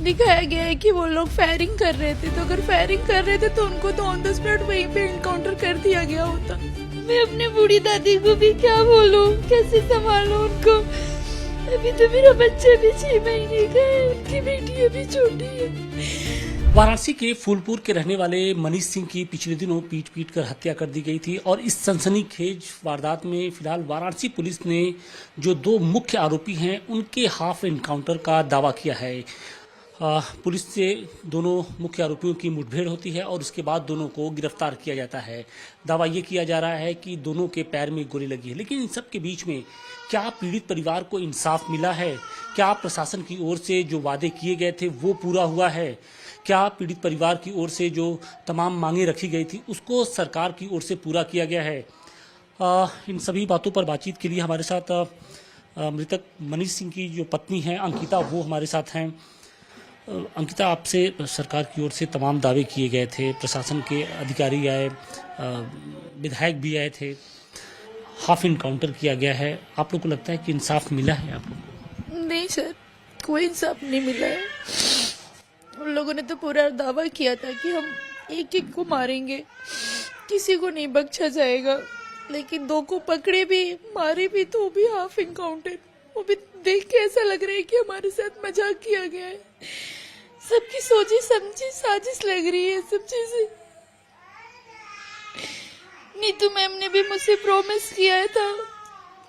दिखाया गया है कि वो लोग फायरिंग कर रहे थे, तो अगर फायरिंग कर रहे थे तो उनको तो ऑन द स्पॉट वहीं पे इनकाउंटर कर दिया गया होता। मैं अपने बूढ़ी दादी को भी क्या बोलूं, कैसे संभालूं उनको। अभी तो मेरा बच्चा भी 6 महीने का है, उनकी बेटी अभी छोटी है। वाराणसी के फूलपुर के रहने वाले मनीष सिंह की पिछले दिनों पीट कर हत्या कर दी गई थी और इस सनसनीखेज वारदात में फिलहाल वाराणसी पुलिस ने जो 2 मुख्य आरोपी हैं उनके हाफ एनकाउंटर का दावा किया है। पुलिस से दोनों मुख्य आरोपियों की मुठभेड़ होती है और उसके बाद दोनों को गिरफ्तार किया जाता है। दावा ये किया जा रहा है कि दोनों के पैर में गोली लगी है, लेकिन इन सब के बीच में क्या पीड़ित परिवार को इंसाफ मिला है? क्या प्रशासन की ओर से जो वादे किए गए थे वो पूरा हुआ है? क्या पीड़ित परिवार की ओर से जो तमाम मांगे रखी गई थी उसको सरकार की ओर से पूरा किया गया है? इन सभी बातों पर बातचीत के लिए हमारे साथ मृतक मनीष सिंह की जो पत्नी हैं अंकिता, वो हमारे साथ हैं। अंकिता, आपसे सरकार की ओर से तमाम दावे किए गए थे, प्रशासन के अधिकारी आए, विधायक भी आए थे, हाफ इनकाउंटर किया गया है। आप लोग को लगता है कि इंसाफ मिला है आप लोग को? नहीं सर, कोई इंसाफ नहीं मिला है। उन लोगों ने तो पूरा दावा किया था कि हम एक एक को मारेंगे, किसी को नहीं बख्शा जाएगा, लेकिन 2 को पकड़े भी, मारे भी, तो भी हाफ इनकाउंटर। वो भी देख के ऐसा लग रहा है कि हमारे साथ मजाक किया गया है। सबकी सोची समझी साजिश लग रही है सब चीजें। नीतू मैम ने भी मुझसे प्रॉमिस किया था,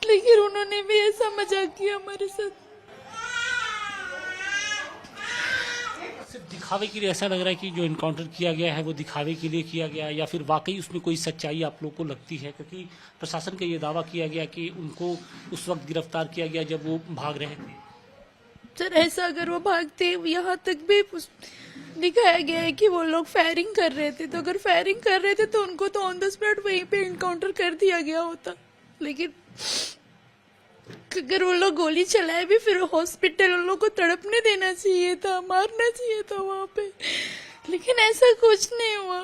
लेकिन उन्होंने भी ऐसा मजाक किया हमारे साथ। सिर्फ दिखावे के लिए ऐसा लग रहा है कि जो इनकाउंटर किया गया है वो दिखावे के लिए किया गया है, या फिर वाकई उसमें कोई सच्चाई आप लोग को लगती है? क्योंकि प्रशासन का ये दावा किया गया कि उनको उस वक्त गिरफ्तार किया गया जब वो भाग रहे थे। सर ऐसा अगर वो भागते, यहाँ तक भी दिखाया गया है कि वो लोग फायरिंग कर रहे थे, तो अगर फायरिंग कर रहे थे तो उनको तो ऑन द स्पॉट वहीं पे इनकाउंटर कर दिया गया होता। लेकिन अगर वो लोग गोली चलाए भी, फिर हॉस्पिटल उन लोग को तड़पने देना चाहिए था, मारना चाहिए था वहां पे, लेकिन ऐसा कुछ नहीं हुआ।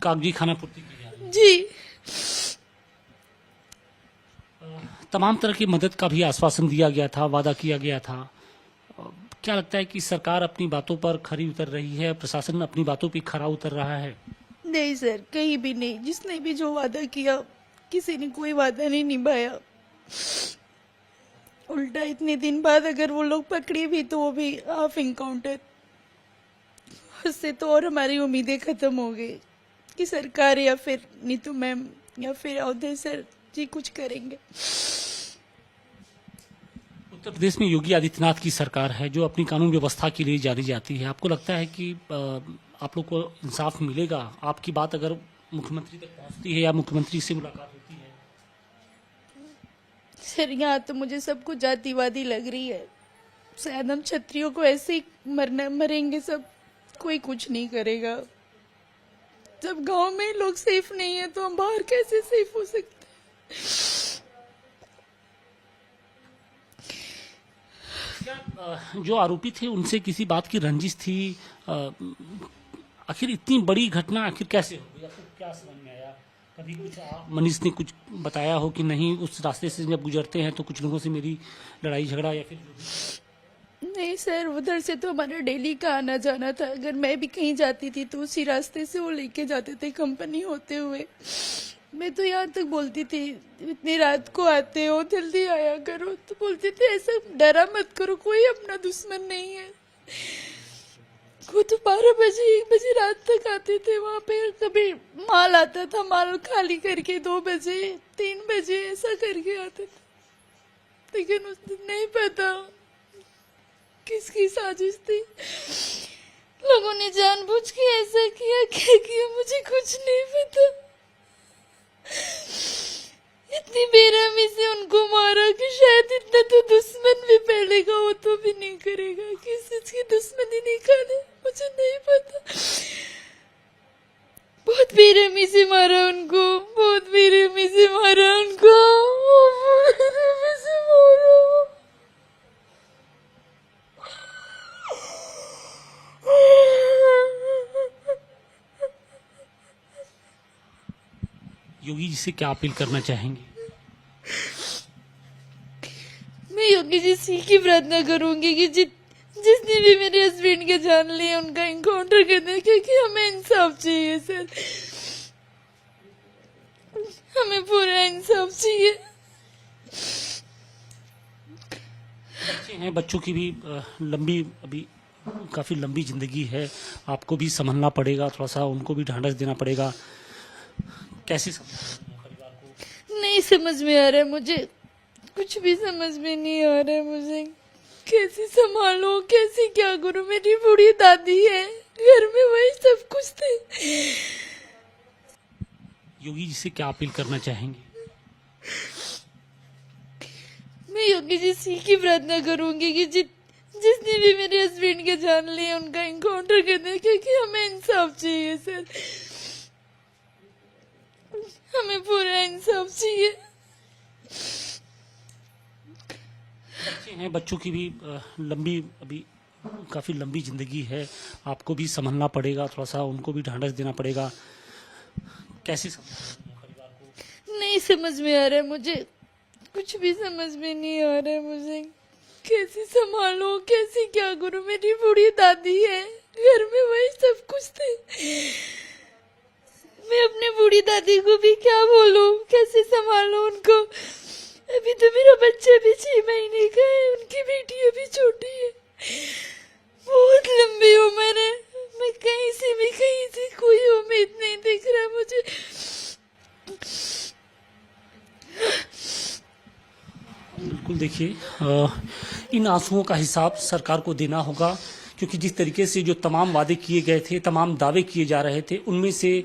कागजी खाना पूर्ति की जा रही है। जी, तमाम तरह की मदद का भी आश्वासन दिया गया था, वादा किया गया था। क्या लगता है कि सरकार अपनी बातों पर खरी उतर रही है, प्रशासन अपनी बातों पर खरा उतर रहा है? नहीं सर, कहीं भी नहीं। जिसने भी जो वादा किया, किसी ने कोई वादा नहीं निभाया। उल्टा इतने दिन बाद अगर वो लोग पकड़े भी तो वो भी हाफ इनकाउंटर। उससे तो और हमारी उम्मीदें खत्म हो गई कि सरकार या फिर नीतू मैम या फिर अवधेश सर जी कुछ करेंगे। उत्तर प्रदेश में योगी आदित्यनाथ की सरकार है जो अपनी कानून व्यवस्था के लिए जानी जाती है। आपको लगता है कि आप लोग को इंसाफ मिलेगा? आपकी बात अगर मुख्यमंत्री तक पहुंचती है या मुख्यमंत्री से मुलाकात होती है? सर यहाँ तो मुझे सब कुछ जातिवादी लग रही है। शायद हम क्षत्रियों को ऐसे ही मरेंगे सब, कोई कुछ नहीं करेगा। जब गांव में लोग सेफ नहीं है तो हम बाहर कैसे सेफ हो सकते हैं? क्या जो आरोपी थे उनसे किसी बात की रंजिश थी? आखिर इतनी बड़ी घटना आखिर कैसे हो गई? आपको क्या समझ में आया? कभी कुछ मनीष ने कुछ बताया हो कि नहीं, उस रास्ते से जब गुजरते हैं तो कुछ लोगों से मेरी लड़ाई झगड़ा या फिर? नहीं सर, उधर से तो हमारा डेली का आना जाना था। अगर मैं भी कहीं जाती थी तो उसी रास्ते से वो लेके जाते थे कंपनी होते हुए। मैं तो यहाँ तक बोलती थी, इतनी रात को आते हो, जल्दी आया करो। तो बोलते थे ऐसा डरा मत करो, कोई अपना दुश्मन नहीं है। वो तो 12 बजे 1 बजे रात तक आते थे वहाँ पे। कभी माल आता था, माल खाली करके 2 बजे 3 बजे ऐसा करके आते थे। लेकिन उस दिन नहीं पता किसकी साजिश थी। लोगों ने जानबूझ के ऐसा किया, क्या किया मुझे कुछ नहीं पता। इतनी बेरहमी से उनको मारा कि शायद इतना तो दुश्मन भी पहलेगा वो तो भी नहीं करेगा। किस चीज की दुश्मनी निकाले मुझे नहीं पता। बहुत बेरहमी से मारा उनको, बहुत बेरहमी से मारा उनको, बेरहमी से मारा। योगी जी से क्या अपील करना चाहेंगे? मैं योगी जी से की प्रार्थना करूंगी कि जिसने भी मेरे हस्बैंड के जान लिया उनका इनकाउंटर कर दे, क्योंकि हमें इंसाफ चाहिए सर, हमें पूरा इंसाफ चाहिए। बच्चे हैं, बच्चों की भी लंबी अभी काफ़ी लंबी ज़िंदगी है, आपको भी संभलना पड़ेगा, थोड़ा सा उनको भी ढांढस देना पड़ेगा। कैसे संभालेंगे परिवार को? नहीं समझ में आ रहा है मुझे, कुछ भी समझ में नहीं आ रहा है मुझे, कैसे संभालो, कैसे क्या करूं। मेरी बूढ़ी दादी है घर में, वही सब कुछ थे। योगी जी से क्या अपील करना चाहेंगे? मैं योगी जी से की प्रार्थना करूंगी कि जिसने भी मेरे हस्बैंड के जान लिया उनका इनकाउंटर कर दे, क्योंकि हमें इंसाफ चाहिए सर, हमें पूरा इंसाफ चाहिए। बच्चे हैं, बच्चों की भी लंबी अभी काफ़ी लंबी ज़िंदगी है, आपको भी संभलना पड़ेगा, थोड़ा सा उनको भी ढांढस देना पड़ेगा। कैसे संभालेंगे परिवार को? नहीं समझ में आ रहा है मुझे, कुछ भी समझ में नहीं आ रहा है मुझे, कैसे संभालो, कैसे क्या करूं। मेरी बूढ़ी दादी है घर में, वही सब कुछ थे। मैं अपनी बूढ़ी दादी को भी क्या बोलूं, कैसे संभालूं उनको। अभी तो मेरा बच्चा भी 6 महीने का है, उनकी बेटी अभी छोटी है, बहुत लंबी उम्र है। मैं कहीं से कोई उम्मीद नहीं दिख रहा मुझे। बिल्कुल, देखिए इन आंसुओं का हिसाब सरकार को देना होगा, क्योंकि जिस तरीके से जो तमाम वादे किए गए थे, तमाम दावे किए जा रहे थे, उनमें से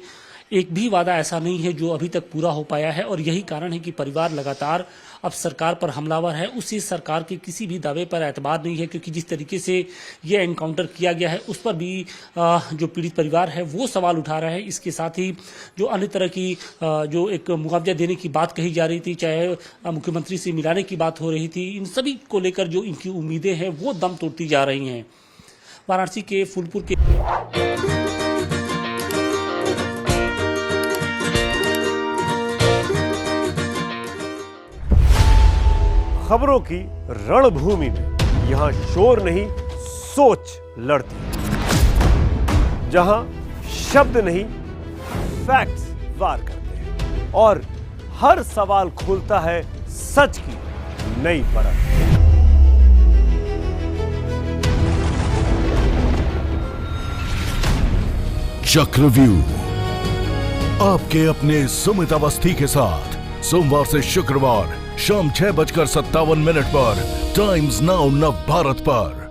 एक भी वादा ऐसा नहीं है जो अभी तक पूरा हो पाया है। और यही कारण है कि परिवार लगातार अब सरकार पर हमलावर है। उसी सरकार के किसी भी दावे पर एतबार नहीं है, क्योंकि जिस तरीके से ये एनकाउंटर किया गया है उस पर भी जो पीड़ित परिवार है वो सवाल उठा रहा है। इसके साथ ही जो अन्य तरह की जो एक मुआवजा देने की बात कही जा रही थी, चाहे मुख्यमंत्री से मिलाने की बात हो रही थी, इन सभी को लेकर जो इनकी उम्मीदें हैं वो दम तोड़ती जा रही हैं। वाराणसी के फूलपुर के खबरों की रणभूमि में यहाँ शोर नहीं, सोच लड़ती है। जहाँ शब्द नहीं, फैक्ट्स वार करते हैं और हर सवाल खोलता है सच की नई परत। चक्रव्यूह आपके अपने सुमित अवस्थी के साथ सोमवार से शुक्रवार शाम 6:57 पर टाइम्स नाउ नव भारत पर।